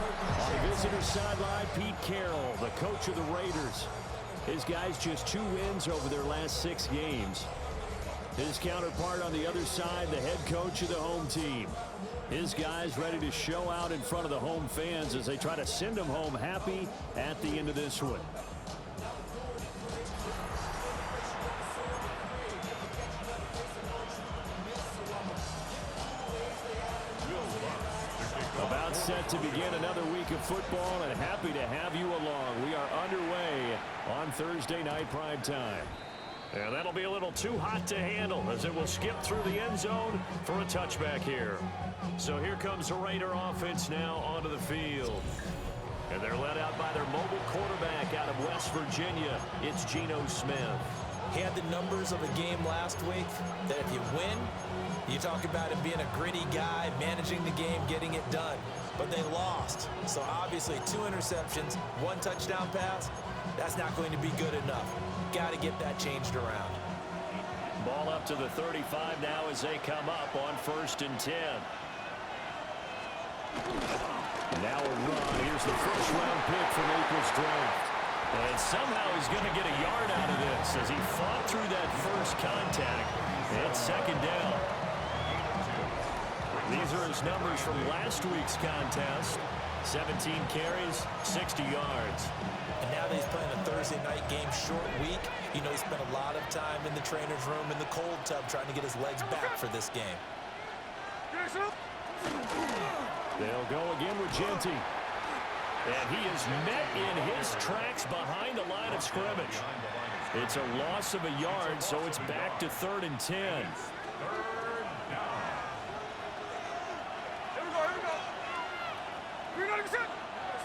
On the visitor sideline, Pete Carroll, the coach of the Raiders. His guys just 2 wins over their last 6 games. His counterpart on the other side, the head coach of the home team. His guys ready to show out in front of the home fans as they try to send them home happy at the end of this one. About set to begin another week of football, and happy to have you along. We are underway on Thursday night prime time. And that'll be a little too hot to handle as it will skip through the end zone for a touchback here. So here comes the Raider offense now onto the field. And they're led out by their mobile quarterback out of West Virginia. It's Geno Smith. He had the numbers of a game last week that if you win, you talk about him being a gritty guy, managing the game, getting it done. But they lost. So obviously 2 interceptions, 1 touchdown pass, that's not going to be good enough. Got to get that changed around. Ball up to the 35 now as they come up on 1st and 10. Now a run. Here's the first-round pick from April's draft. And somehow he's going to get a yard out of this as he fought through that first contact. It's 2nd down. These are his numbers from last week's contest. 17 carries, 60 yards. And now that he's playing a Thursday night game, short week, you know he spent a lot of time in the trainer's room in the cold tub trying to get his legs back for this game. They'll go again with Genty. And he is met in his tracks behind the line of scrimmage. It's a loss of a yard, so it's back to 3rd and 10.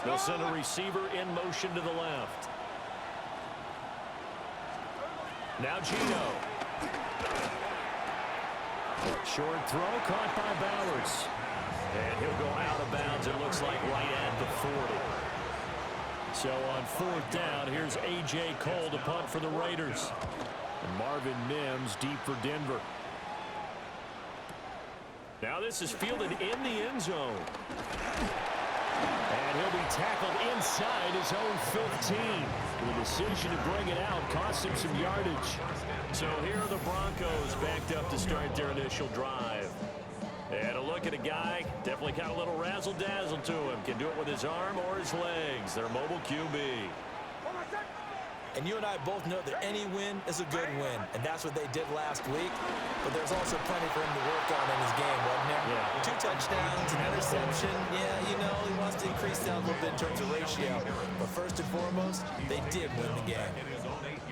They'll send a receiver in motion to the left. Now Geno. Short throw caught by Bowers. And he'll go out of bounds, it looks like right at the 40. So on 4th down, here's A.J. Cole to punt for the Raiders. And Marvin Mims deep for Denver. Now this is fielded in the end zone. And he'll be tackled inside his own 15. The decision to bring it out cost him some yardage. So here are the Broncos backed up to start their initial drive. And a look at a guy, definitely got a little razzle-dazzle to him. Can do it with his arm or his legs. Their mobile QB. And you and I both know that any win is a good win, and that's what they did last week. But there's also plenty for him to work on in his game, wasn't there? Yeah. 2 touchdowns, an interception. Yeah, you know, he wants to increase that a little bit in terms of ratio. But first and foremost, they did win the game.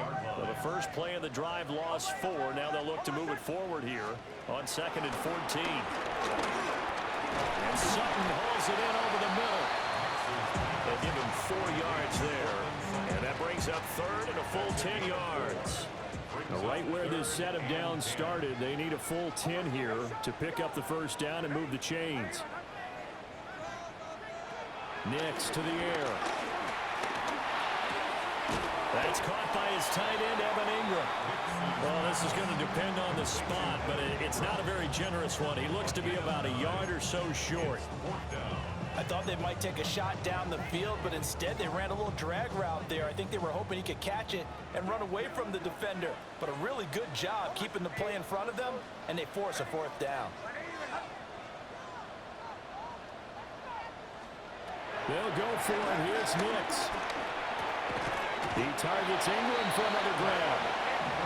Well, the first play of the drive lost 4. Now they'll look to move it forward here on 2nd and 14. And Sutton hauls it in over the middle. They give him 4 yards there. And that brings up 3rd and a full 10 yards. Right where this set of downs started, they need a full 10 here to pick up the first down and move the chains. Nix to the air. That's caught by his tight end, Evan Ingram. Well, this is going to depend on the spot, but it's not a very generous one. He looks to be about a yard or so short. I thought they might take a shot down the field, but instead they ran a little drag route there. I think they were hoping he could catch it and run away from the defender. But a really good job keeping the play in front of them, and they force a 4th down. They'll go for it. Here's Nix. He targets Ingram for another grab.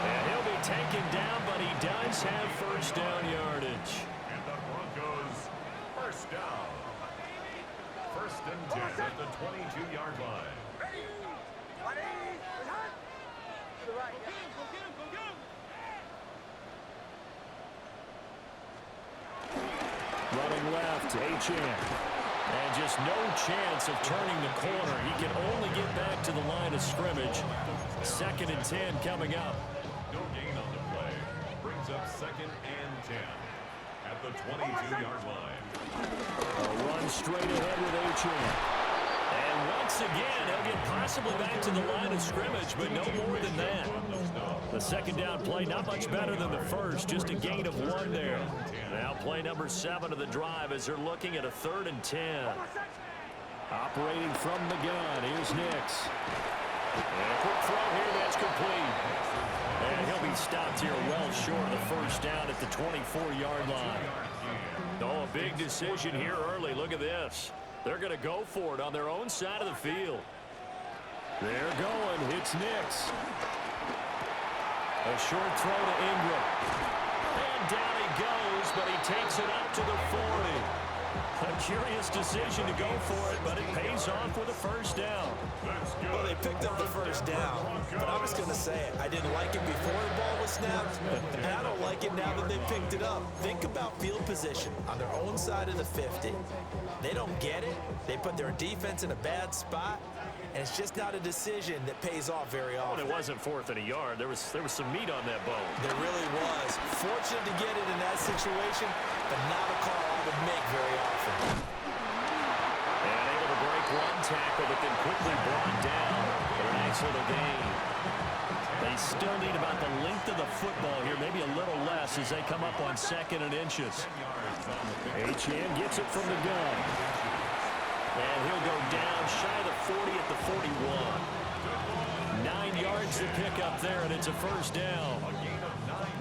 And he'll be taken down, but he does have first down yardage. And the Broncos, first down. 1st and 10 at the 22-yard line. Running left, Achane. And just no chance of turning the corner. He can only get back to the line of scrimmage. 2nd and 10 coming up. No gain on the play. Brings up 2nd and 10 at the 22-yard line. A run straight ahead with Achane. And once again, he'll get possibly back to the line of scrimmage, but no more than that. The 2nd down play, not much better than the first, just a gain of 1 there. Now play number 7 of the drive as they're looking at a 3rd and 10. Operating from the gun, here's Nix. And a quick throw here, that's complete. And he'll be stopped here well short of the first down at the 24-yard line. Oh, a big decision here early. Look at this. They're going to go for it on their own side of the field. They're going. It's Nix. A short throw to Ingram. And down he goes, but he takes it up to the 40. A curious decision to go for it, but it pays off with a first down. Well, they picked up the first down, but I'm just going to say it. I didn't like it before the ball was snapped, and I don't like it now that they picked it up. Think about field position on their own side of the 50. They don't get it. They put their defense in a bad spot, and it's just not a decision that pays off very often. Well, it wasn't 4th and a yard. There was some meat on that bone. There really was. Fortunate to get it in that situation, but not a call I would make very often. And able to break one tackle, but then quickly brought down for a nice little gain. They still need about the length of the football here, maybe a little less as they come up on 2nd and inches. Achane gets it from the gun. And he'll go down shy of the 40 at the 41. 9 yards to pick up there, and it's a first down.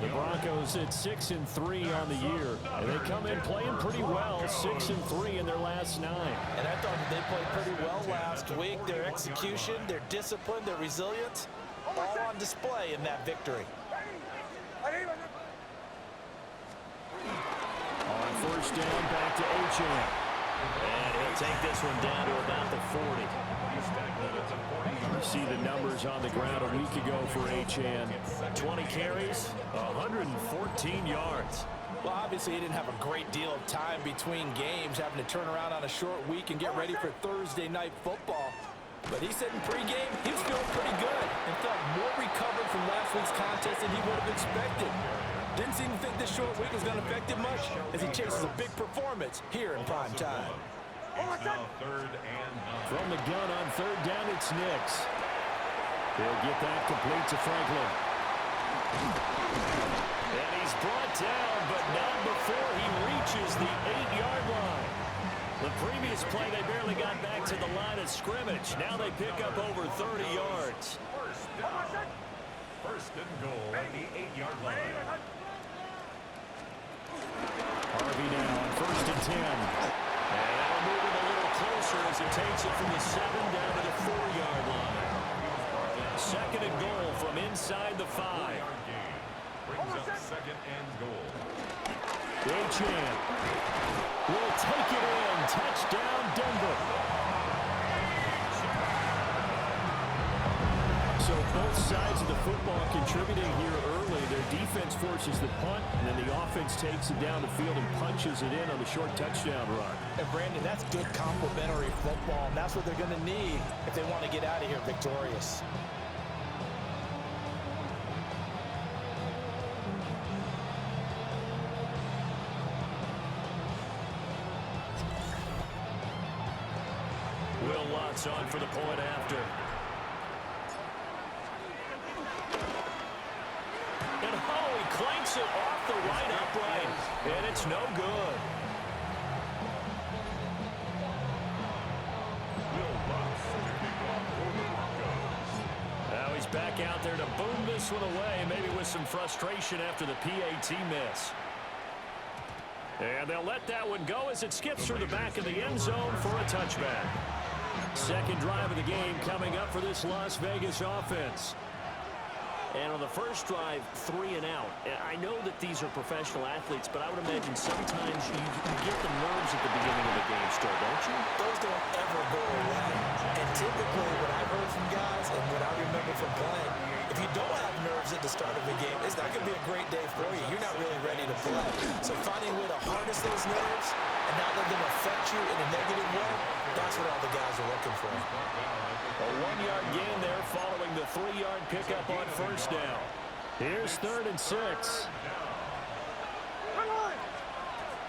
The Broncos at 6-3 on the year, and they come in playing pretty well, 6-3 in their last 9. And I thought they played pretty well last week. Their execution, their discipline, their resilience, all on display in that victory. On first down, back to Achane. And he'll take this one down to about the 40. You see the numbers on the ground a week ago for Achane. 20 carries, 114 yards. Well, obviously he didn't have a great deal of time between games, having to turn around on a short week and get ready for Thursday night football. But he said in pregame he was feeling pretty good and felt more recovered from last week's contest than he would have expected. Didn't seem to think this short week was going to affect him much as he chases a big performance here in prime time. From the gun on 3rd down, it's Nix. He'll get that complete to Franklin. And he's brought down, but not before he reaches the 8-yard line. The previous play, they barely got back to the line of scrimmage. Now they pick up over 30 yards. First and goal at the 8-yard line. Harvey now on 1st and 10. And that'll move him a little closer as he takes it from the 7 down to the 4-yard line. 2nd and goal from inside the 5. Brings up 2nd and goal. Achane will take it in. Touchdown, Denver. So both sides of the football contributing here early. Their defense forces the punt, and then the offense takes it down the field and punches it in on the short touchdown run. And Brandon, that's good complementary football, and that's what they're going to need if they want to get out of here victorious. Will Lutz on for the point after. And he clanks it off the right upright, and it's no good. Now he's back out there to boom this one away, maybe with some frustration after the PAT miss. And they'll let that one go as it skips through the back of the end zone for a touchback. 2nd drive of the game coming up for this Las Vegas offense. And on the first drive, 3 and out. I know that these are professional athletes, but I would imagine sometimes you get the nerves at the beginning of the game still, don't you? Those don't ever go away. And typically what I've heard from guys and what I remember from playing, if you don't have nerves at the start of the game, it's not going to be a great day for you. You're not really ready to play. So finding a way to harness those nerves and not let them affect you in a negative way, that's what all the guys are looking for. A 1-yard gain there following the 3-yard pickup on first down. Here's 3rd and 6.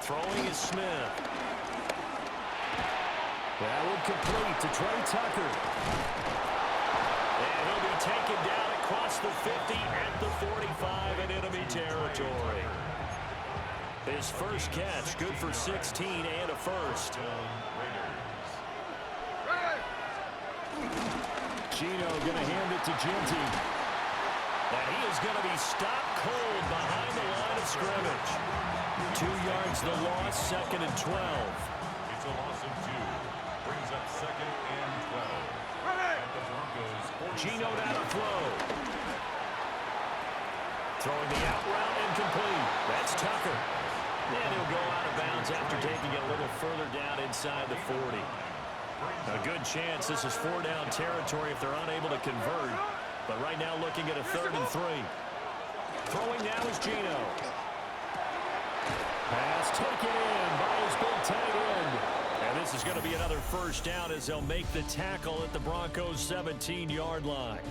Throwing is Smith. That would complete to Trey Tucker. And he'll be taken down across the 50 at the 45 in enemy territory. His first catch, good for 16 and a first. Gino going to hand it to Ginty. And he is going to be stopped cold behind the line of scrimmage. 2 yards the loss, 2nd and 12. It's a loss of 2. Brings up 2nd and 12. At the Broncos, 47. Gino down to throw. Throwing the out route incomplete. That's Tucker. And he'll go out of bounds after taking it a little further down inside the 40. A good chance this is 4-down territory if they're unable to convert. But right now looking at a 3rd and 3. Throwing now is Gino. Pass taken in by his big tight end. And this is going to be another 1st down as they'll make the tackle at the Broncos' 17-yard line.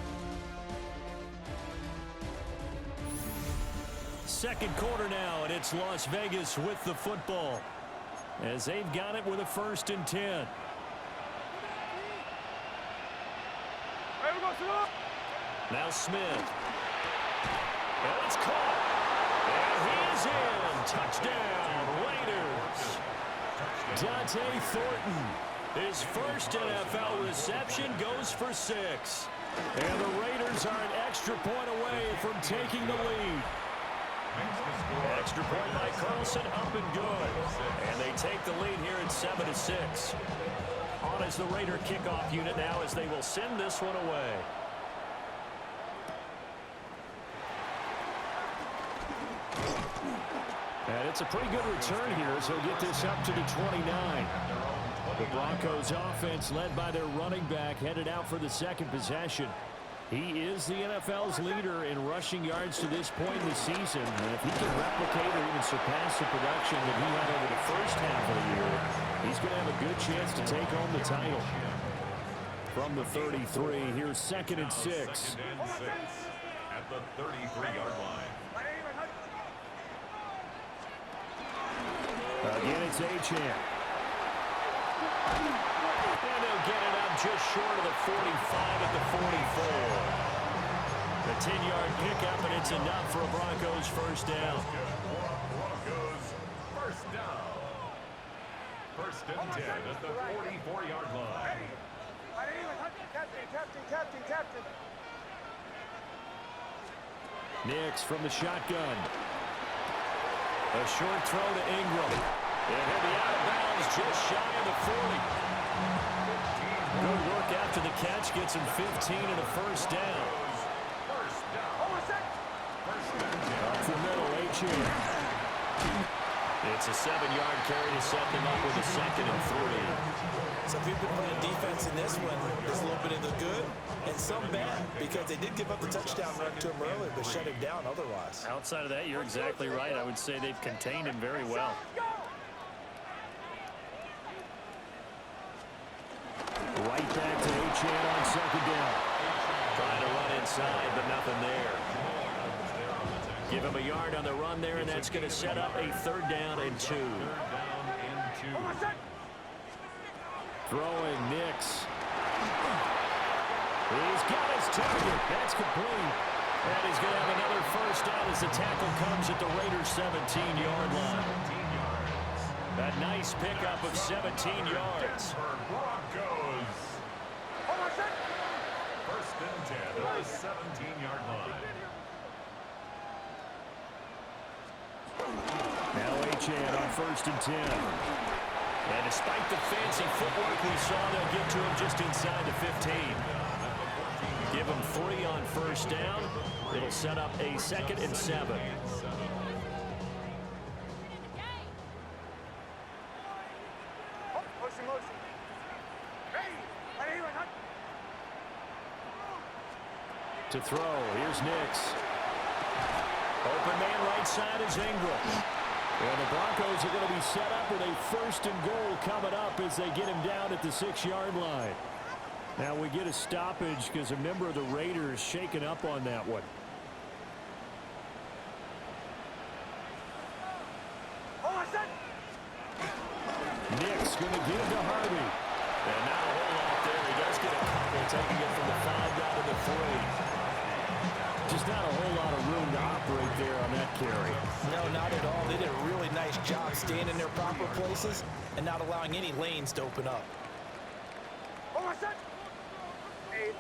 2nd quarter now, and it's Las Vegas with the football as they've got it with a 1st and 10. Now Smith. And it's caught. And he is in. Touchdown, Raiders. Dante Thornton. His 1st NFL reception goes for 6. And the Raiders are an extra point away from taking the lead. Extra point by Carlson, up and good. And they take the lead here at 7-6. On as the Raider kickoff unit now as they will send this one away. And it's a pretty good return here as he'll get this up to the 29. The Broncos offense led by their running back headed out for the 2nd possession. He is the NFL's leader in rushing yards to this point in the season. And if he can replicate or even surpass the production that he had over the 1st half of the year, he's going to have a good chance to take home the title. From the 33, here's 2nd and 6. 2nd and 6 at the 33-yard line. Again, it's Achane. And he'll get it up just short of the 45 at the 44. The 10-yard pickup, and it's enough for a Broncos 1st down. Broncos 1st down. 1st and 10 at the 44-yard line. Captain. Nix from the shotgun. A short throw to Ingram. And he'll be out of bounds just shy of the 40. Good work after the catch. Gets him 15 and a 1st down. Up the middle, Achane. It's a 7-yard carry to set them up with a 2nd and 3. Some people playing defense in this one. There's a little bit of the good and some bad because they did give up the touchdown run to him earlier, but shut him down otherwise. Outside of that, you're exactly right. I would say they've contained him very well. Right back to Achane on 2nd down. Trying to run inside, but nothing there. Give him a yard on the run there, and that's going to set up a 3rd down and 2. Throwing Nix. He's got his target. That's complete. And he's going to have another 1st down as the tackle comes at the Raiders' 17-yard line. That nice pickup of 17 yards. Broncos. 1st and 10 at the 17-yard line. Now Achane on 1st and 10. And despite the fancy footwork we saw, they'll get to him just inside the 15. Give him 3 on 1st down. It'll set up a 2nd and 7. To throw, here's Nix. Open man right side is Ingram. And the Broncos are going to be set up with a 1st and goal coming up as they get him down at the 6-yard line. Now we get a stoppage because a member of the Raiders shaken up on that one. Nick's going to give to Harvey. And not a whole lot there. He does get a couple, taking it from the 5 down to the 3. Just not a whole lot of room to operate there on that carry. No, not at all. They did a really nice job staying in their proper places and not allowing any lanes to open up. H.N.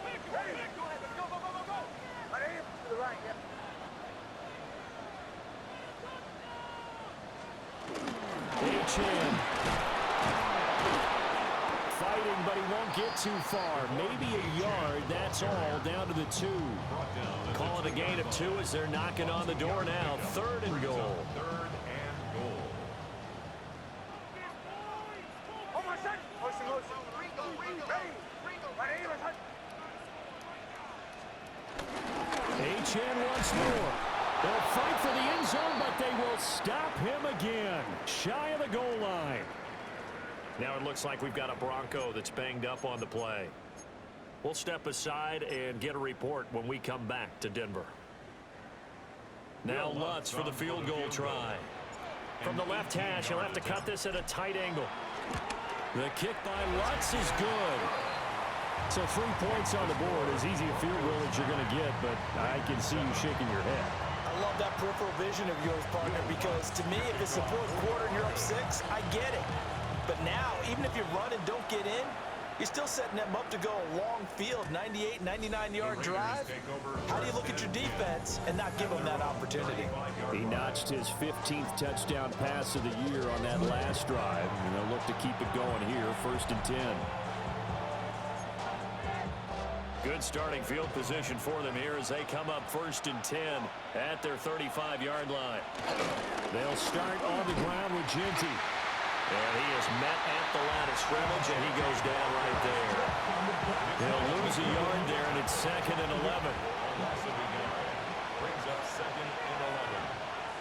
fighting, but he won't get too far. Maybe a yard, that's all, down to the 2. Call it a gain of 2 as they're knocking on the door now. 3rd and goal. H.N. once more. They'll fight for the end zone, but they will stop him again. Shy of the goal line. Now it looks like we've got a Bronco that's banged up on the play. We'll step aside and get a report when we come back to Denver. Now Lutz for the field goal try. From the left hash, he'll have to cut this at a tight angle. The kick by Lutz is good. So 3 points on the board, as easy a field goal as you're going to get, but I can see you shaking your head. I love that peripheral vision of yours, partner, because to me, if it's the 4th quarter and you're up 6, I get it. But now, even if you run and don't get in, you're still setting them up to go a long field, 98, 99-yard drive. How do you look at your defense and not give them that opportunity? He notched his 15th touchdown pass of the year on that last drive, and they'll look to keep it going here, 1st and 10. Good starting field position for them here as they come up 1st and 10 at their 35-yard line. They'll start on the ground with Ginty. And he is met at the line of scrimmage, and he goes down right there. They'll lose a yard there, and it's 2nd and 11. Brings up 2nd and 11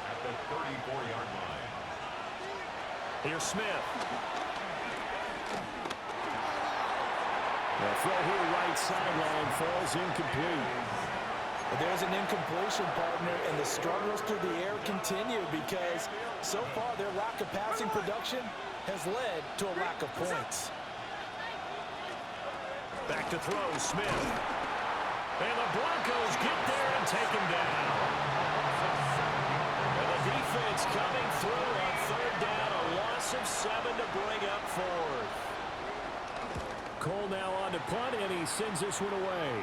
at the 34-yard line. Here's Smith. The throw here right sideline falls incomplete. There's an incompletion, partner, and the struggles through the air continue because so far their lack of passing production has led to a lack of points. Back to throw, Smith. And the Broncos get there and take him down. And the defense coming through on 3rd down, a loss of 7 to bring up 4th. Cole now on to punt, and he sends this one away.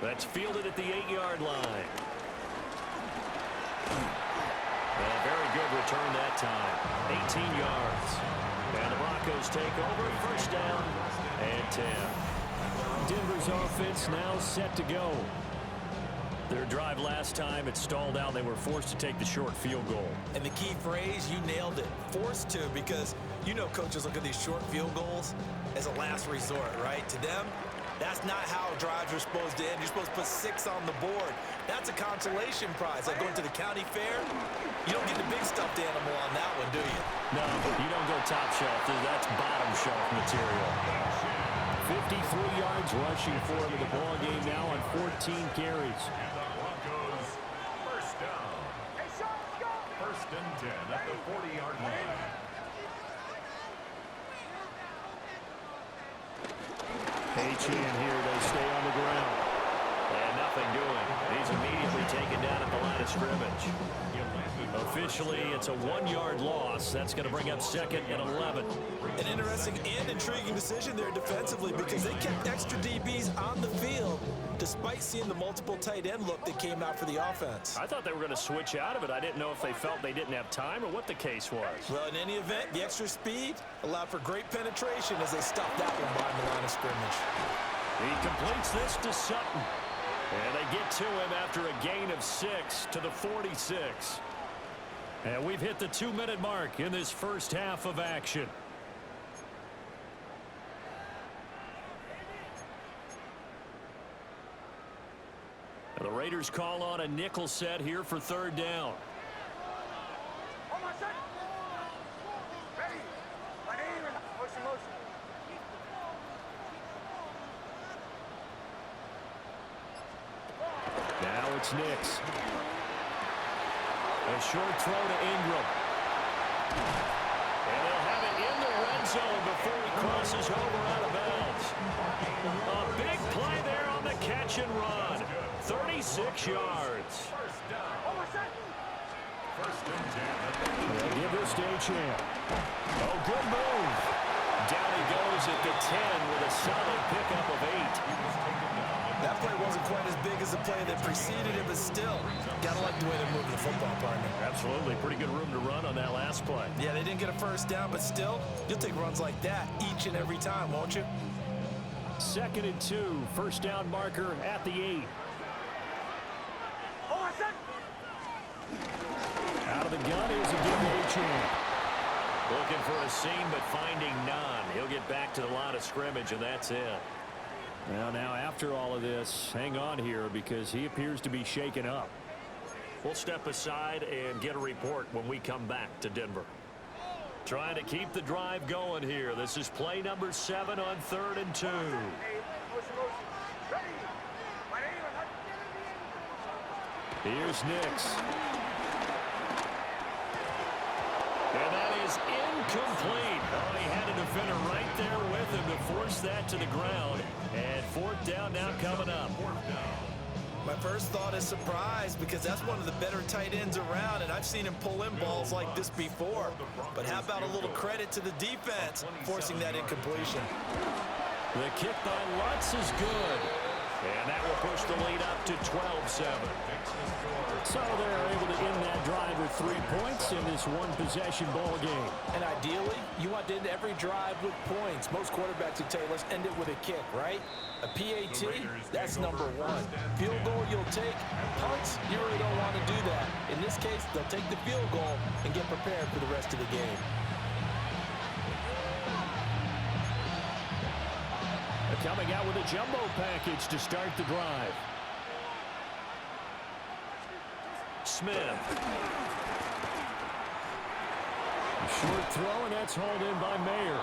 That's fielded at the 8-yard line. A very good return that time. 18 yards. And the Broncos take over. 1st down and 10. Denver's offense now set to go. Their drive last time, it stalled out. They were forced to take the short field goal. And the key phrase, you nailed it. Forced to, because you know coaches look at these short field goals as a last resort, right? To them, that's not how drives are supposed to end. You're supposed to put 6 on the board. That's a consolation prize. Like going to the county fair, you don't get the big stuffed animal on that one, do you? No, you don't go top shelf. That's bottom shelf material. 53 yards rushing for him in the ball game now on 14 carries. And the Broncos, 1st down. 1st and 10 at the 40-yard line. H.N. here, they stay on the ground. And nothing doing. He's immediately taken down at the line of scrimmage. Officially, it's a 1-yard loss. That's going to bring up 2nd and 11. An interesting and intriguing decision there defensively because they kept extra DBs on the field despite seeing the multiple tight end look that came out for the offense. I thought they were going to switch out of it. I didn't know if they felt they didn't have time or what the case was. Well, in any event, the extra speed allowed for great penetration as they stopped that one behind the line of scrimmage. He completes this to Sutton. And they get to him after a gain of 6 to the 46. And we've hit the 2-minute mark in this first half of action. And the Raiders call on a nickel set here for 3rd down. Now it's Nix. A short throw to Ingram. And they'll have it in the red zone before he crosses over out of bounds. A big play there on the catch and run. 36 yards. 1st down. 1st and 10 at the They'll give this to H.N. Oh, good move. Down he goes moves it to 10 with a solid pickup of 8. That play wasn't quite as big as the play that preceded it, but still, gotta like the way they're moving the football, partner. Absolutely. Pretty good room to run on that last play. Yeah, they didn't get a first down, but still, you'll take runs like that each and every time, won't you? 2nd and 2. First down marker at the 8. Out of the gun is a giveaway champ. Looking for a seam, but finding none. He'll get back to the line of scrimmage, and that's it. Well, now after all of this, hang on here because he appears to be shaken up. We'll step aside and get a report when we come back to Denver. Trying to keep the drive going here. This is play number 7 on 3rd and 2. Here's Nix. And that is incomplete. Oh, he had a defender right there with him to force that to the ground. And 4th down now coming up. My first thought is surprise because that's one of the better tight ends around, and I've seen him pull in balls like this before. But how about a little credit to the defense forcing that incompletion? The kick by Lutz is good. And that will push the lead up to 12-7. So they're able to end that drive with 3 points in this one-possession ball game. And ideally, you want to end every drive with points. Most quarterbacks would tell you, let's end it with a kick, right? A PAT, that's number 1. Field goal you'll take. Punts, you really don't want to do that. In this case, they'll take the field goal and get prepared for the rest of the game. Coming out with a jumbo package to start the drive. Smith. A short throw, and that's hauled in by Mayer.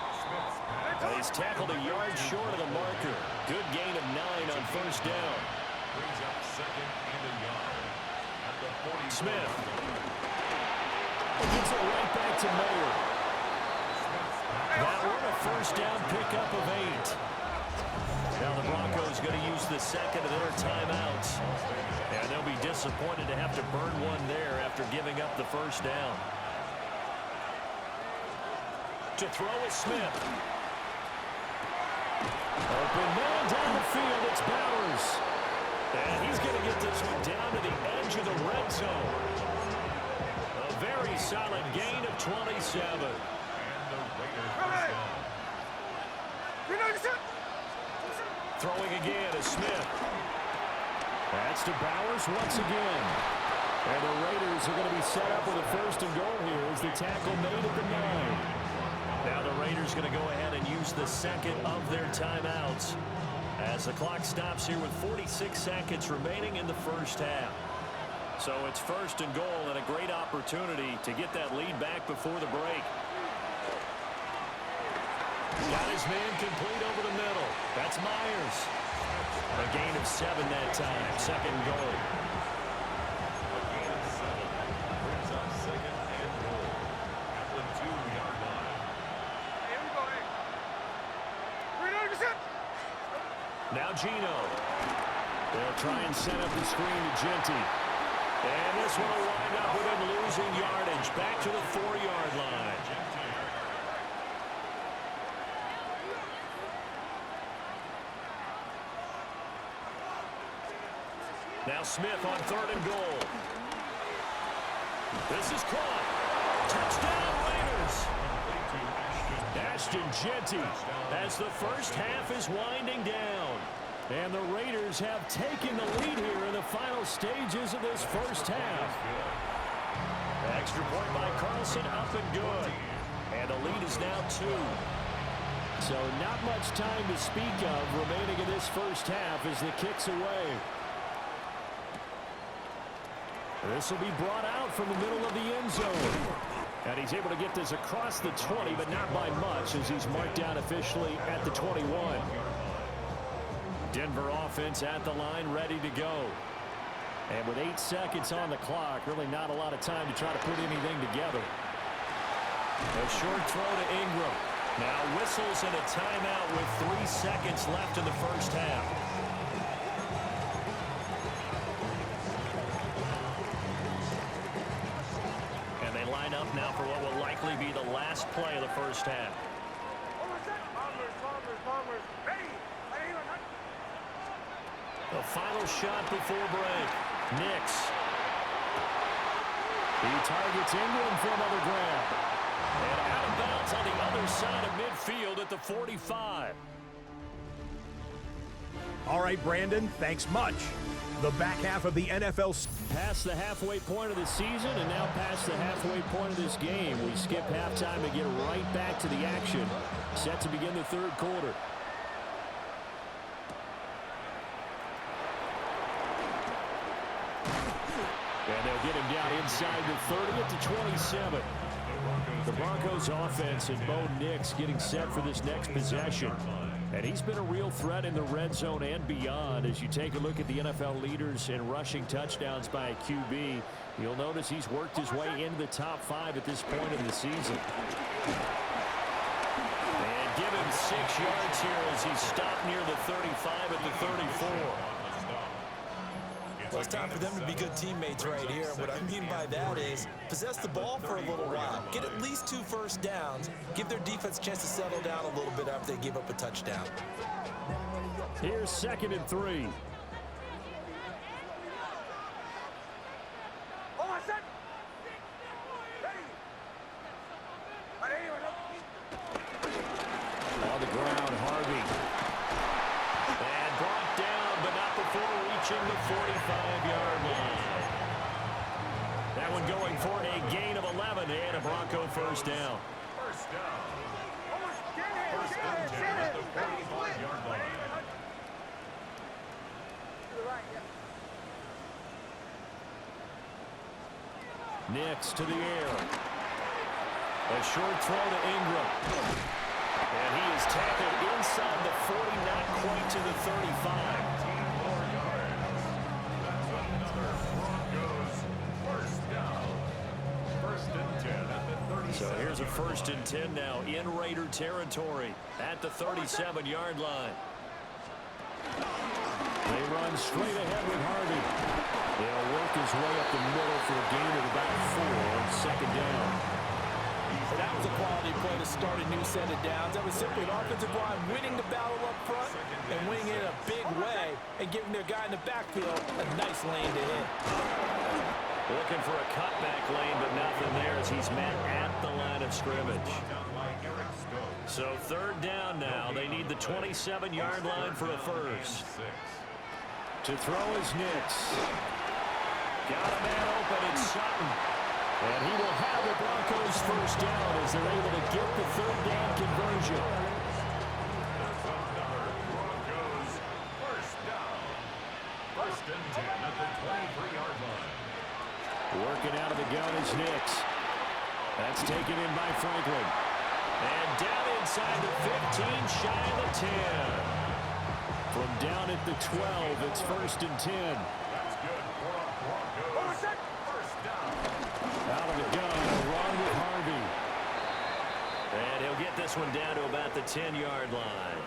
He's tackled a yard short of the marker. Good gain of 9 on 1st down. Smith. Gets it right back to Mayer. That one a 1st down pickup of 8. Now the Broncos going to use the 2nd of their timeouts. And they'll be disappointed to have to burn one there after giving up the 1st down. To throw is Smith. Open man down the field. It's Bowers. And he's going to get this one down to the edge of the red zone. A very solid gain of 27. Throwing again is Smith. That's to Bowers once again. And the Raiders are going to be set up with a 1st and goal here as the tackle made at the 9. Now the Raiders going to go ahead and use the 2nd of their timeouts as the clock stops here with 46 seconds remaining in the 1st half. So it's 1st and goal and a great opportunity to get that lead back before the break. Got his man complete over the middle. That's Myers. A gain of 7 that time. 2nd and goal. A gain of 7. Brings up 2nd and goal at the 2-yard line. Now Gino. They'll try and set up the screen to Genty. And this one will wind up with him losing yardage. Back to the 4-yard line. Now Smith on 3rd and goal. This is caught. Touchdown Raiders. Ashton Genty as the 1st half is winding down. And the Raiders have taken the lead here in the final stages of this 1st half. Extra point by Carlson, up and good. And the lead is now 2. So not much time to speak of remaining in this 1st half as the kick's away. This will be brought out from the middle of the end zone. And he's able to get this across the 20, but not by much as he's marked down officially at the 21. Denver offense at the line, ready to go. And with 8 seconds on the clock, really not a lot of time to try to put anything together. A short throw to Ingram. Now whistles and a timeout with 3 seconds left in the 1st half. Up now for what will likely be the last play of the 1st half. The final shot before break. Nix. He targets Ingram for another grab. And out of bounds on the other side of midfield at the 45. All right, Brandon, thanks much. The back half of the NFL. Past the halfway point of the season and now past the halfway point of this game. We skip halftime and get right back to the action. Set to begin the third quarter. And they'll get him down inside the 30 to 27. The Broncos offense and Bo Nix getting set for this next possession. And he's been a real threat in the red zone and beyond. As you take a look at the NFL leaders in rushing touchdowns by a QB, you'll notice he's worked his way into the top 5 at this point in the season. And give him 6 yards here as he stopped near the 35 at the 34. Well, it's time for them to be good teammates right here. What I mean by that is possess the ball for a little while. Get at least 2 first downs. Give their defense a chance to settle down a little bit after they give up a touchdown. Here's 2nd and 3. On the ground, Harvey. And brought down, but not before reaching the 45-yard line. That one going for a gain of 11 and a Bronco first down. First down. First and 10 at the 45-yard line. Nix to the air. A short throw to Ingram. And he is tackled inside the 40, not quite to the 35. 10 more yards. That's another Broncos first down. First and 10 at the 37. So here's a 1st and 10 now in Raider territory at the 37-yard line. They run straight ahead with Harvey. He'll work his way up the middle for a gain of about 4 on 2nd down. That was a quality play to start a new set of downs. That was simply an offensive line winning the battle up front and winning it in a big way and giving their guy in the backfield a nice lane to hit. Looking for a cutback lane, but nothing there as he's met at the line of scrimmage. So 3rd down now. They need the 27-yard line for a first. To throw is Nix. Got a man open, it's Sutton. And he will have the Broncos first down as they're able to get the 3rd down conversion. That's another Broncos first down. First and 10 at the 23-yard line. Working out of the gun is Nix. That's taken in by Franklin. And down inside the 15, shy of the 10. From down at the 12, it's 1st and 10. That's good for a Broncos first down. Out of the gun, a run with Harvey. And he'll get this one down to about the 10-yard line.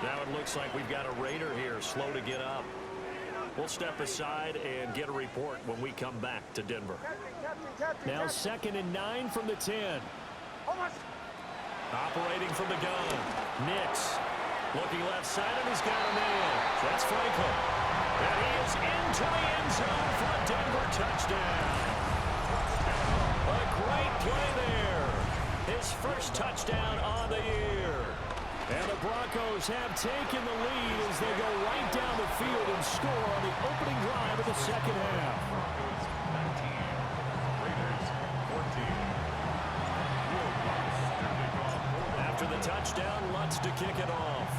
Now it looks like we've got a Raider here, slow to get up. We'll step aside and get a report when we come back to Denver. Now 2nd and 9 from the 10. Operating from the gun. Nix. Looking left side, and he's got a man. That's Franklin. And he is into the end zone for a Denver touchdown. A great play there. His first touchdown on the year. And the Broncos have taken the lead as they go right down the field and score on the opening drive of the second half. Broncos 19. Raiders 14. After the touchdown, Lutz to kick it off.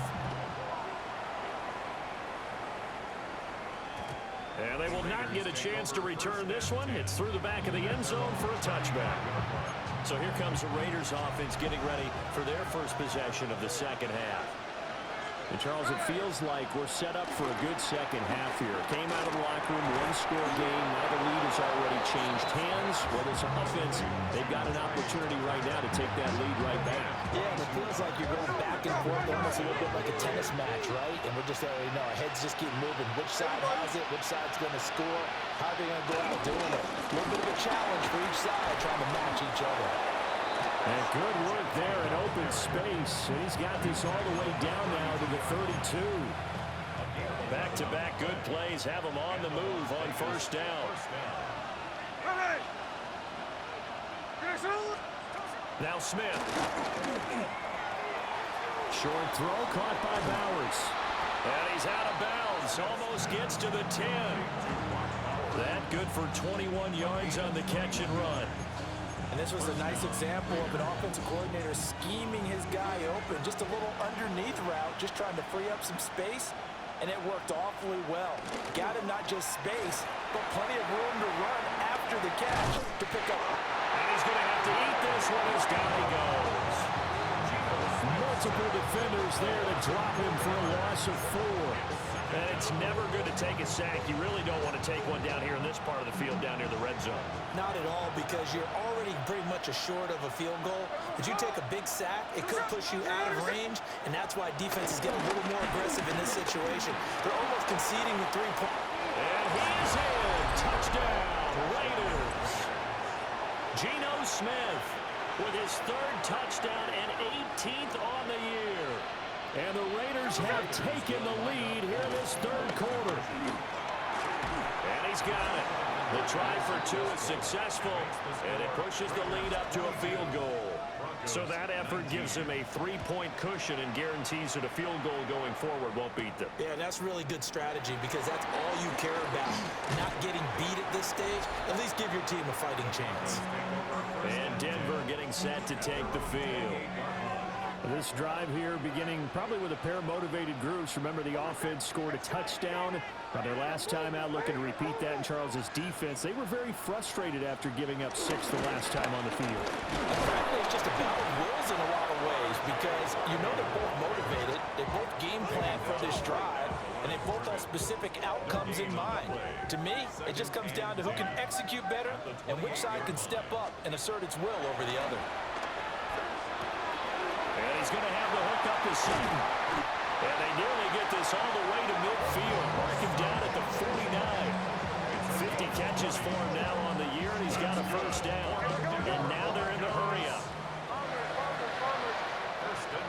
And they will not get a chance to return this one. It's through the back of the end zone for a touchback. So here comes the Raiders offense getting ready for their first possession of the second half. And Charles, it feels like we're set up for a good second half here. Came out of the locker room, one-score game. Now the lead has already changed hands. Well, this offense, they've got an opportunity right now to take that lead right back. Yeah, and it feels like you're going back and forth almost a little bit like a tennis match, right? And we're just already know our heads just keep moving. Which side has it? Which side's going to score? How are they going to go out doing it? A little bit of a challenge for each side trying to match each other. And good work there in open space. And he's got this all the way down now to the 32. Back-to-back good plays have them on the move on first down. Now Smith. Short throw caught by Bowers. And he's out of bounds. Almost gets to the 10. That good for 21 yards on the catch and run. And this was a nice example of an offensive coordinator scheming his guy open. Just a little underneath route, just trying to free up some space. And it worked awfully well. Got him not just space, but plenty of room to run after the catch to pick up. And he's going to have to eat this one as down he goes. Multiple defenders there to drop him for a loss of 4. And it's never good to take a sack. You really don't want to take one down here in this part of the field, down near the red zone. Not at all, because you're already pretty much assured of a field goal. If you take a big sack, it could push you out of range, and that's why defenses get a little more aggressive in this situation. They're almost conceding the 3-point. And he's in. Touchdown, Raiders. Geno Smith with his 3rd touchdown and 18th on the year. And the Raiders have taken the lead here in this 3rd quarter. And he's got it. The try for 2 is successful, and it pushes the lead up to a field goal. So that effort gives him a 3-point cushion and guarantees that a field goal going forward won't beat them. Yeah, and that's really good strategy, because that's all you care about. Not getting beat at this stage. At least give your team a fighting chance. And Denver getting set to take the field. This drive here beginning probably with a pair of motivated groups. Remember, the offense scored a touchdown. Now, their last time out, looking to repeat that in Charles's defense. They were very frustrated after giving up 6 the last time on the field. And frankly, it's just a battle of wills in a lot of ways, because you know they're both motivated. They both game plan for this drive, and they both have specific outcomes in mind. To me, it just comes down to who can execute better and which side can step up and assert its will over the other. And he's going to have the hook up to Sutton. And they nearly get this all the way to midfield. Mark him down at the 49. 50 catches for him now on the year, and he's got a first down. And now they're in the hurry-up.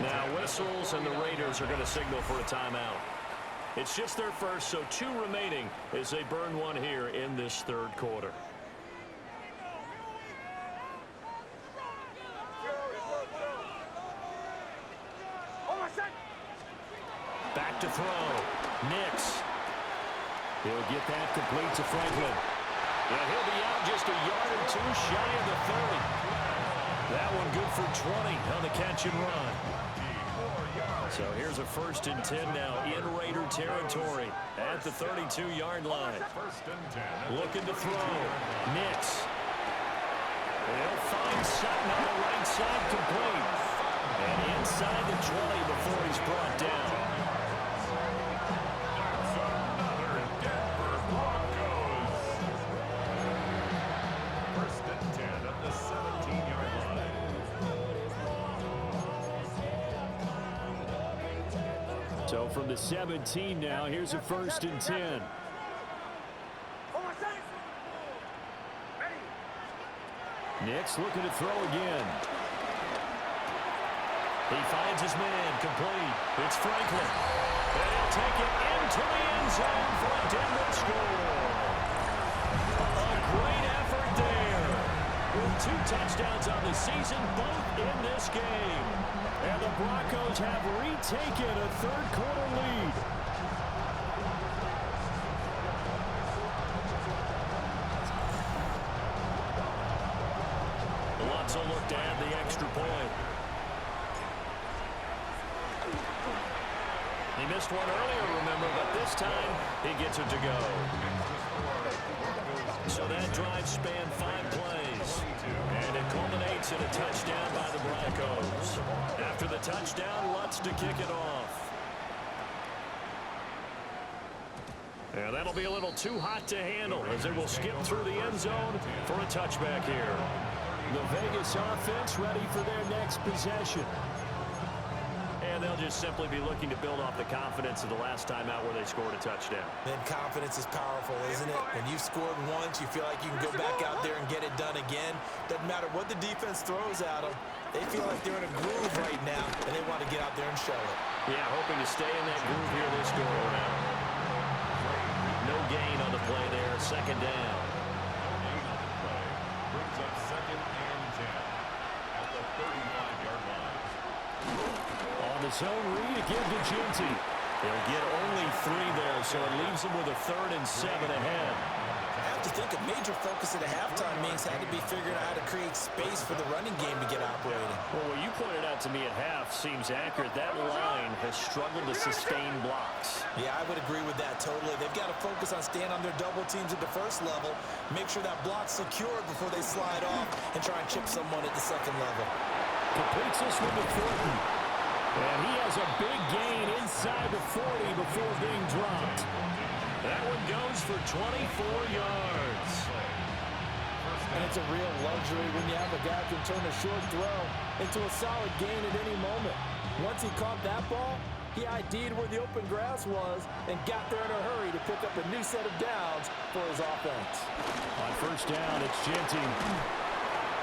Now whistles, and the Raiders are going to signal for a timeout. It's just their first, so 2 remaining as they burn one here in this 3rd quarter. Back to throw. Nix. He'll get that complete to Franklin. And he'll be out just a yard or 2 shy of the 30. That one good for 20 on the catch and run. So here's a 1st and 10 now in Raider territory at the 32-yard line. Looking to throw. Nix. They'll find Sutton on the right side, complete. And inside the 20 before he's brought down. So from the 17 now, here's a 1st and 10. Nix looking to throw again. He finds his man, complete. It's Franklin. And he'll take it into the end zone for a Denver score. A great effort there. With 2 touchdowns on the season, both in this game. And the Broncos have retaken a 3rd quarter lead. Lutzel looked to add the extra point. He missed one earlier, remember, but this time he gets it to go. So that drive spanned 5 plays. And it culminates in a touchdown by the Broncos. After the touchdown, Lutz to kick it off. And that'll be a little too hot to handle as it will skip through the end zone for a touchback here. The Vegas offense ready for their next possession. And they'll just simply be looking to build off the confidence of the last time out where they scored a touchdown. And confidence is powerful, isn't it? When you've scored once, you feel like you can go back out there and get it done again. Doesn't matter what the defense throws at them. They feel like they're in a groove right now, and they want to get out there and show it. Yeah, hoping to stay in that groove here this go around. gain on the play there, second down. Brings up 2nd and 10 at the 35-yard line. On the zone read, again to Ginty. They'll get only 3 there, so it leaves them with a 3rd and 7 ahead. I have to think a major focus at a halftime means had to be figuring out how to create space for the running game to get operating. Well, what you pointed out to me at half seems accurate. That line has struggled to sustain blocks. Yeah, I would agree with that totally. They've got to focus on staying on their double teams at the first level, make sure that block's secured before they slide off, and try and chip someone at the second level. Completes this one to Thornton. And he has a big gain inside the 40 before being dropped. That one goes for 24 yards. And it's a real luxury when you have a guy who can turn a short throw into a solid gain at any moment. Once he caught that ball, he ID'd where the open grass was and got there in a hurry to pick up a new set of downs for his offense. On first down, it's Ginty.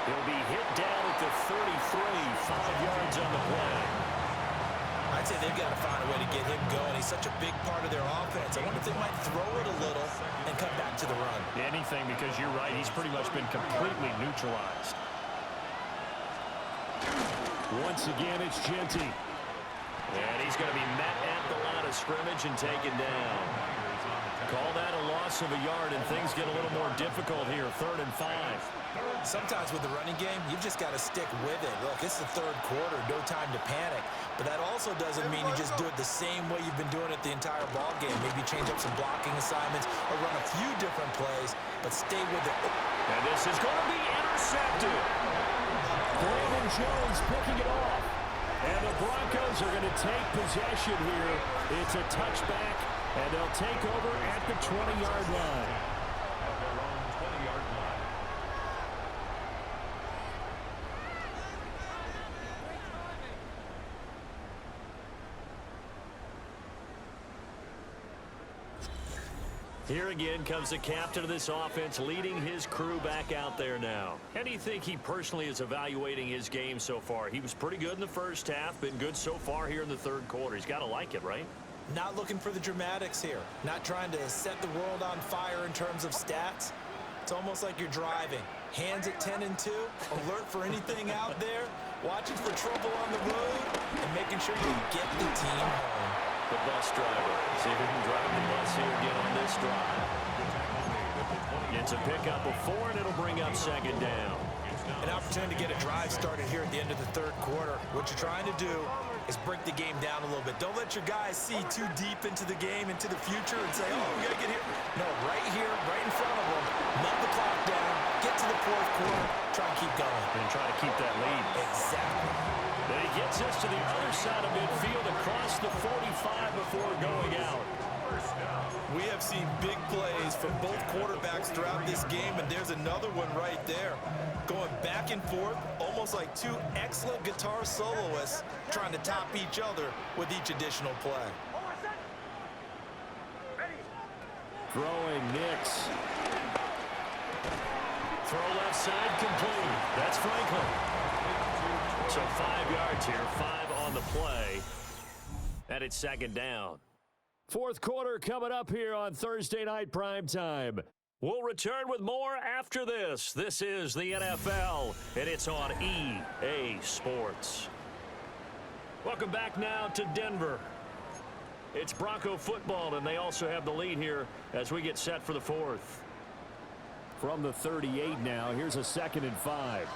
He'll be hit down at the 33, 5 yards on the play. I'd say they've got to find a way to get him going. He's such a big part of their offense. I wonder if they might throw it a little and come back to the run. Anything, because you're right, he's pretty much been completely neutralized. Once again, it's Ginty. And he's going to be met at the line of scrimmage and taken down. Call that a loss of a yard, and things get a little more difficult here, 3rd and 5. Sometimes with the running game, you've just got to stick with it. Look, it's the 3rd quarter, no time to panic. But that also doesn't mean you just do it the same way you've been doing it the entire ball game. Maybe change up some blocking assignments or run a few different plays, but stay with it. And this is going to be intercepted. Brandon Jones picking it off. And the Broncos are going to take possession here. It's a touchback, and they'll take over at the 20-yard line. At their own 20-yard line. Here again comes the captain of this offense, leading his crew back out there now. How do you think he personally is evaluating his game so far? He was pretty good in the first half, been good so far here in the 3rd quarter. He's got to like it, right? Not looking for the dramatics here. Not trying to set the world on fire in terms of stats. It's almost like you're driving. Hands at 10 and 2, alert for anything out there, watching for trouble on the road, and making sure you get the team home. The bus driver. See if he can drive the bus here again on this drive. It's a pickup of 4, and it'll bring up 2nd down. An opportunity to get a drive started here at the end of the 3rd quarter. What you're trying to do is break the game down a little bit. Don't let your guys see too deep into the game, into the future, and say, oh, we got to get here. No, right here, right in front of them, melt the clock down, get to the 4th quarter, try and keep going. And try to keep that lead. Exactly. Then he gets us to the other side of midfield across the 45 before going out. We have seen big plays from both quarterbacks throughout this game, and there's another one right there. Going back and forth, almost like two excellent guitar soloists trying to top each other with each additional play. Throwing Nix. Throw left side complete. That's Franklin. So 5 yards here, 5 on the play. And it's 2nd down. 4th quarter coming up here on Thursday Night Primetime. We'll return with more after this. This is the NFL, and it's on EA Sports. Welcome back now to Denver. It's Bronco football, and they also have the lead here as we get set for the 4th. From the 38 now, here's a 2nd and 5.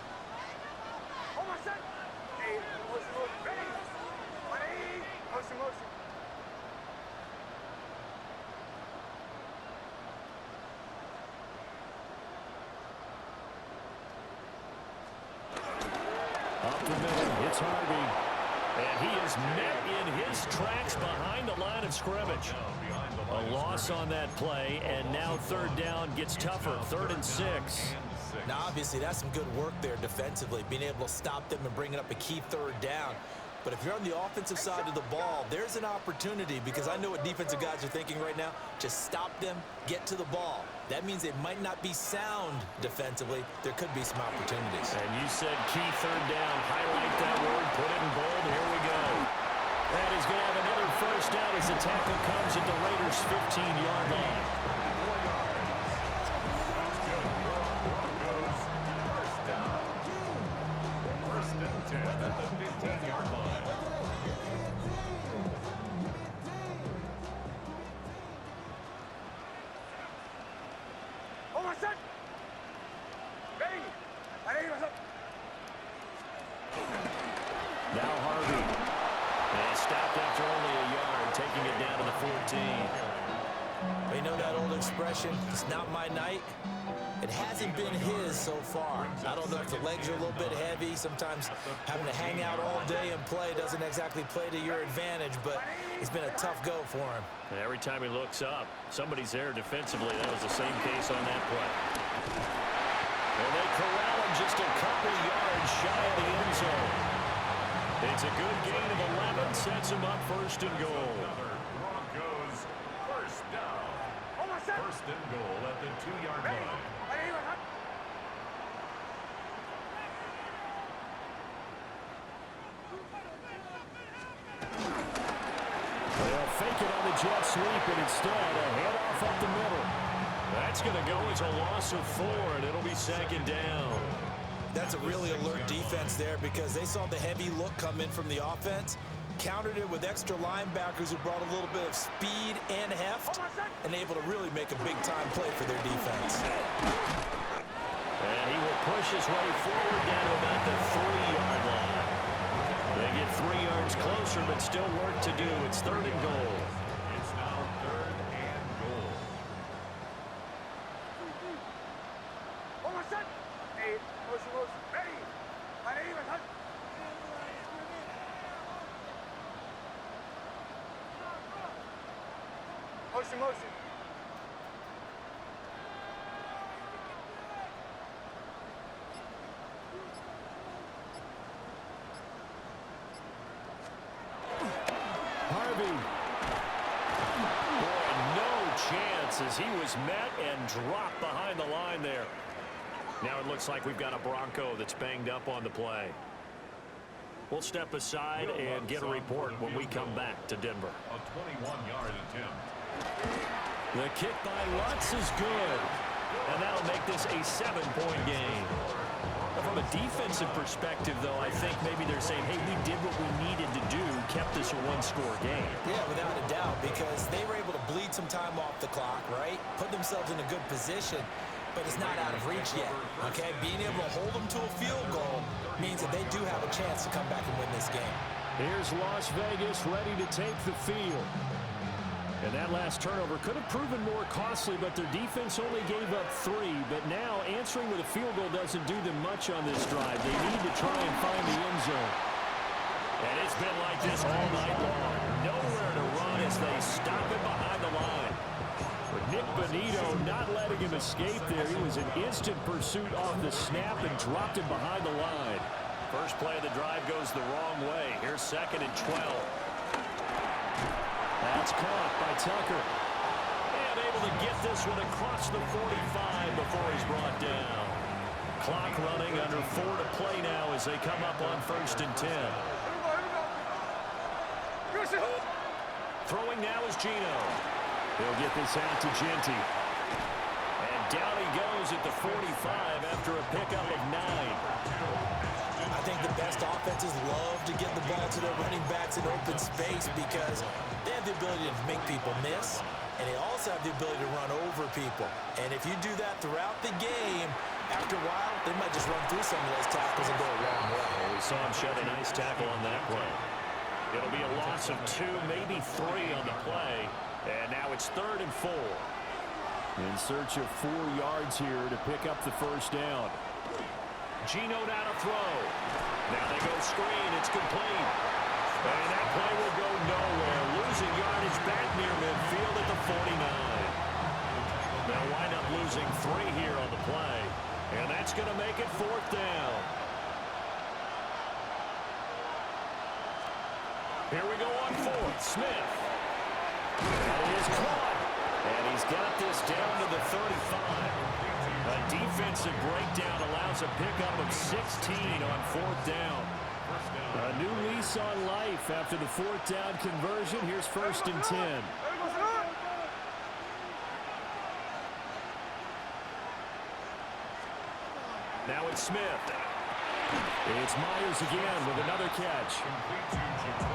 Up the middle, it's Harvey. And he is met in his tracks behind the line of scrimmage. A loss on that play, and now 3rd down gets tougher, 3rd and 6. Now, obviously, that's some good work there defensively, being able to stop them and bringing up a key 3rd down. But if you're on the offensive side of the ball, there's an opportunity, because I know what defensive guys are thinking right now. Just stop them, get to the ball. That means they might not be sound defensively. There could be some opportunities. And you said key 3rd down. Highlight that word, put it in bold. Here we go. And he's going to have another 1st down as the tackle comes at the Raiders' 15-yard line. 14. But you know that old expression, it's not my night? It hasn't been his so far. I don't know if the legs are a little bit heavy. Sometimes having to hang out all day and play doesn't exactly play to your advantage, but it's been a tough go for him. And every time he looks up, somebody's there defensively. That was the same case on that play. And they corral him just a couple yards shy of the end zone. It's a good gain of 11, sets him up first and goal. Broncos first down. First and goal at the 2-yard line. They'll fake it on the jet sweep, and instead a handoff up the middle. That's going to go as a loss of 4, and it'll be second down. That's a really alert defense there because they saw the heavy look come in from the offense, countered it with extra linebackers who brought a little bit of speed and heft, and able to really make a big-time play for their defense. And he will push his way forward down to about the 3-yard line. They get 3 yards closer, but still work to do. It's third and goal. It's now third and goal. Motion. Harvey. Boy, no chance as he was met and dropped behind the line there. Now it looks like we've got a Bronco that's banged up on the play. We'll step aside and get a report when we come back to Denver. A 21-yard attempt. The kick by Lutz is good. And that'll make this a 7-point game. From a defensive perspective, though, I think maybe they're saying, hey, we did what we needed to do, kept this a 1-score game. Yeah, without a doubt, because they were able to bleed some time off the clock, right? Put themselves in a good position, but it's not out of reach yet, okay? Being able to hold them to a field goal means that they do have a chance to come back and win this game. Here's Las Vegas ready to take the field. And that last turnover could have proven more costly, but their defense only gave up 3. But now answering with a field goal doesn't do them much on this drive. They need to try and find the end zone. And it's been like this all night long. Nowhere to run as they stop it behind the line. But Nick Bonito not letting him escape there. He was in instant pursuit off the snap and dropped him behind the line. First play of the drive goes the wrong way. Here's second and 12. That's caught by Tucker. And able to get this one across the 45 before he's brought down. Clock running under 4 to play now as they come up on first and 10. Throwing now is Gino. He'll get this out to Genty. And down he goes at the 45 after a pickup of 9. I think the best offenses love to get the ball to their running backs in open space because they have the ability to make people miss, and they also have the ability to run over people. And if you do that throughout the game, after a while, they might just run through some of those tackles and go a long way. We saw him shed a nice tackle on that play. It'll be a loss of 2, maybe 3 on the play. And now it's third and 4. In search of 4 yards here to pick up the first down. Gino now to throw. Now they go screen. It's complete. And that play will go nowhere. Losing yardage back near midfield at the 49. They'll wind up losing 3 here on the play. And that's going to make it 4th down. Here we go on 4th. Smith. That is caught. And he's got this down to the 35. A defensive breakdown allows a pickup of 16 on 4th down. A new lease on life after the 4th down conversion. Here's first and 10. Now it's Smith. It's Myers again with another catch.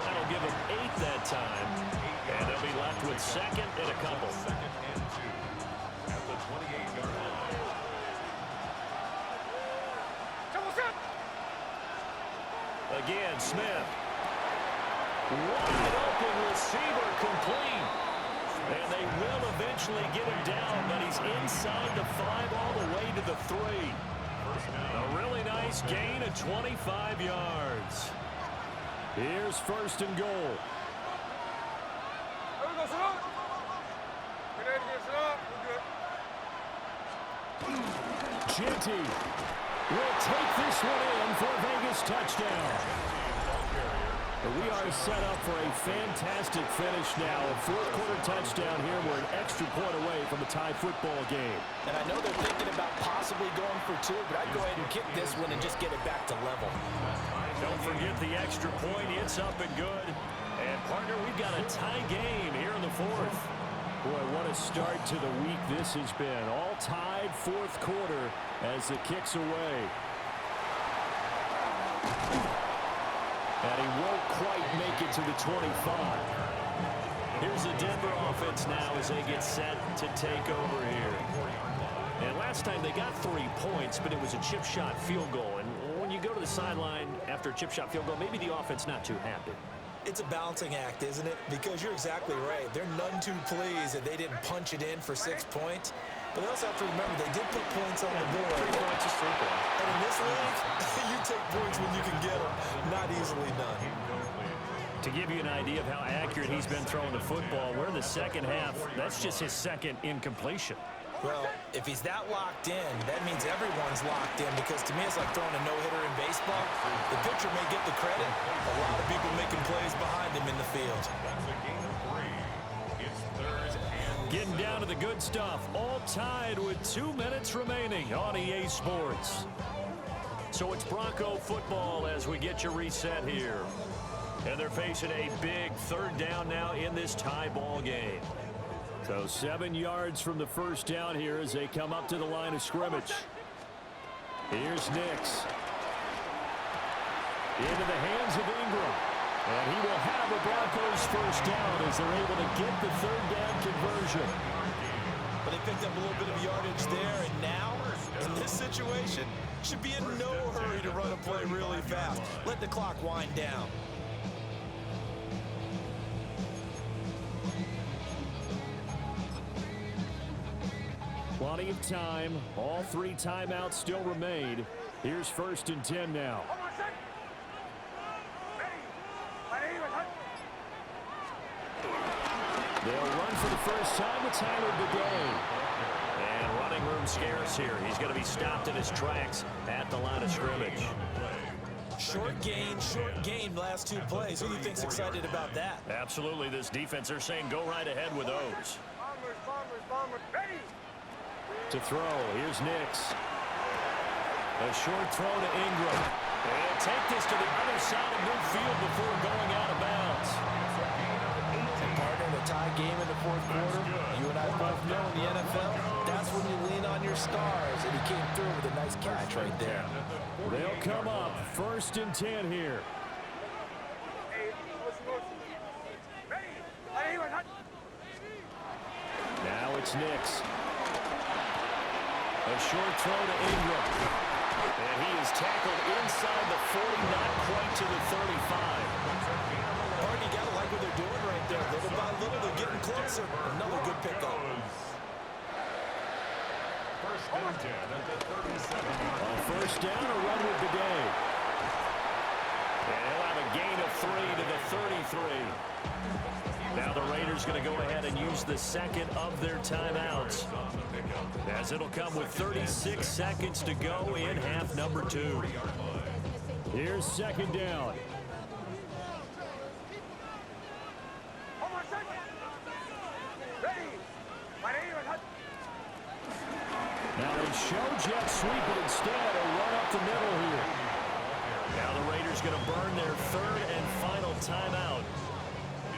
That'll give him 8 that time. And they'll be left with second and a couple. Second and 2 at the 28-yard line. Again, Smith. Wide open receiver complete. eventually get him down, but he's inside the 5 all the way to the 3. A really nice gain of 25 yards. Here's first and goal. Ginty will take this one in for a Vegas touchdown. We are set up for a fantastic finish now. A fourth-quarter touchdown here. We're an extra point away from a tie football game. And I know they're thinking about possibly going for 2, but I'd go ahead and kick this one and just get it back to level. Don't forget the extra point. It's up and good. And, partner, we've got a tie game here in the 4th. Boy, what a start to the week this has been. All tied fourth quarter as it kicks away. And he won't quite make it to the 25. Here's the Denver offense now as they get set to take over here. And last time they got 3 points, but it was a chip shot field goal. And when you go to the sideline after a chip shot field goal, maybe the offense not too happy. It's a balancing act, isn't it? Because you're exactly right. They're none too pleased that they didn't punch it in for 6 points. But they also have to remember they did put points on the board. 3 points is 3 points. And in this league, you take points when you can get them. Not easily done. To give you an idea of how accurate he's been throwing the football, we're in the second half. That's just his second incompletion. Well, if he's that locked in, that means everyone's locked in, because to me it's like throwing a no-hitter in baseball. The pitcher may get the credit. A lot of people making plays behind him in the field. That's a gain of 3. It's 3rd and Getting down to the good stuff. All tied with 2 minutes remaining on EA Sports. So it's Bronco football as we get you reset here. And they're facing a big 3rd down now in this tie ball game. So 7 yards from the first down here as they come up to the line of scrimmage. Here's Nix. Into the hands of Ingram. And he will have a Broncos first down as they're able to get the 3rd down conversion. But they picked up a little bit of yardage there, and now, in this situation, should be in no hurry to run a play really fast. Let the clock wind down. Plenty of time. All 3 timeouts still remain. Here's 1st and 10 now. They'll run for the first time with Tyler Bidet. And running room scarce here. He's going to be stopped in his tracks at the line of scrimmage. Short gain last 2 plays. Who do you think's excited about that? Absolutely. This defense, they're saying go right ahead with those. To throw, here's Nix. A short throw to Ingram. And take this to the other side of midfield before going out of bounds. And partner, in a tie game in the 4th quarter, you and I both know in the NFL, that's when you lean on your stars, and he came through with a nice catch right there. They'll come up 1st and 10 here. Now it's Nix. A short throw to Ingram. And he is tackled inside the 40, not quite to the 35. Hard, you gotta like what they're doing right there. Little by little, they're getting closer. Another good pickup. 1st and 10 at the 37. On 1st down, a run with the day. And he'll have a gain of 3 to the 33. Now the Raiders going to go ahead and use the second of their timeouts, as it'll come with 36 seconds to go in half number 2. Here's 2nd down. Now they show jet sweep it instead, a run up the middle here. Now the Raiders going to burn their 3rd and final timeout.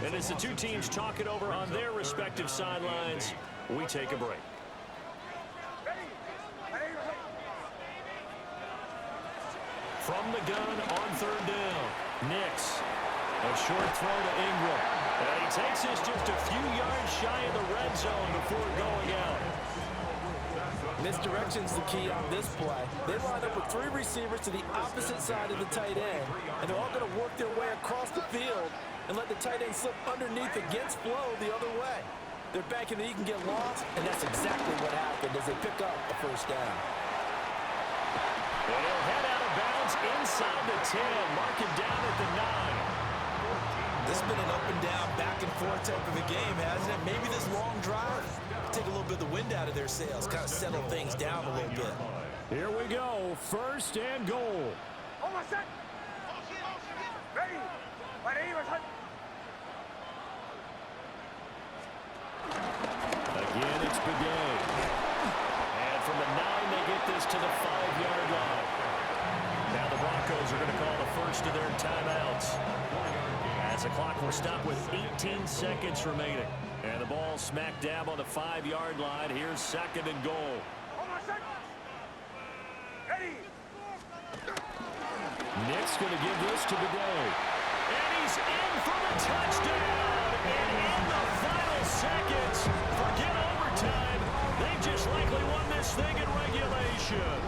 And as the 2 teams talk it over on their respective sidelines, we take a break. From the gun on 3rd down, Nix. A short throw to Ingram. And he takes this just a few yards shy of the red zone before going out. Misdirection's the key on this play. They line up with 3 receivers to the opposite side of the tight end, and they're all going to work their way across the field and let the tight end slip underneath against flow the other way. They're banking that he can get lost, and that's exactly what happened as they pick up a first down. And he'll head out of bounds inside the 10. Mark him down at the 9. This has been an up and down, back and forth type of a game, hasn't it? Maybe this long drive take a little bit of the wind out of their sails, kind of settle things down a little bit. Here we go, first and goal. Again, it's Bidet. And from the 9, they get this to the 5-yard line. Now the Broncos are going to call the first of their timeouts, as the clock will stop with 18 seconds remaining. And the ball smack dab on the 5-yard line. Here's second and goal. Nick's going to give this to Bidet. And he's in for the touchdown. And in the final seconds, forget overtime. They just likely won this thing in regulation.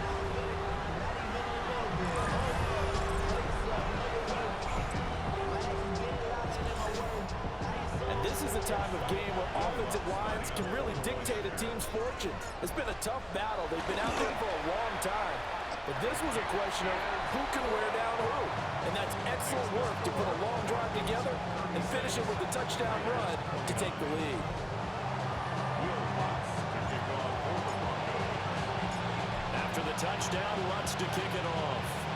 This is the time of game where offensive lines can really dictate a team's fortunes. It's been a tough battle. They've been out there for a long time. But this was a question of who can wear down who. And that's excellent work to put a long drive together and finish it with a touchdown run to take the lead. After the touchdown, Lutz to kick it off.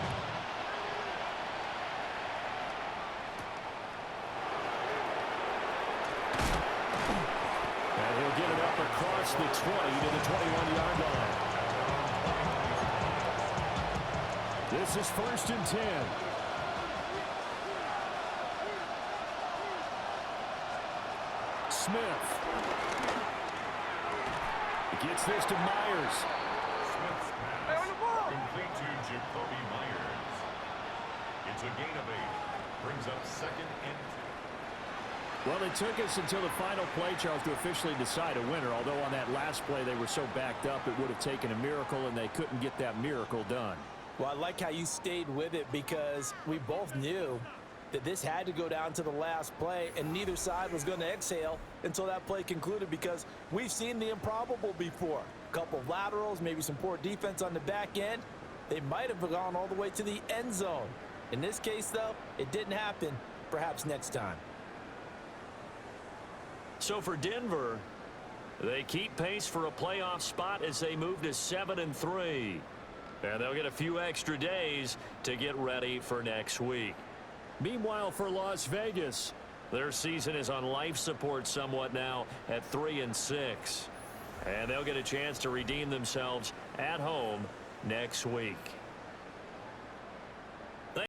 Get it up across the 20 to the 21-yard line. This is first and 10. Smith. He gets this to Myers. Smith's pass complete to Jacoby Myers. It's a gain of 8. Brings up second and 2. Well, it took us until the final play, Charles, to officially decide a winner. Although on that last play they were so backed up, it would have taken a miracle, and they couldn't get that miracle done. Well, I like how you stayed with it, because we both knew that this had to go down to the last play, and neither side was going to exhale until that play concluded, because we've seen the improbable before. A couple of laterals, maybe some poor defense on the back end. They might have gone all the way to the end zone. In this case, though, it didn't happen. Perhaps next time. So for Denver, they keep pace for a playoff spot as they move to 7-3. And they'll get a few extra days to get ready for next week. Meanwhile, for Las Vegas, their season is on life support somewhat now at 3-6. And they'll get a chance to redeem themselves at home next week.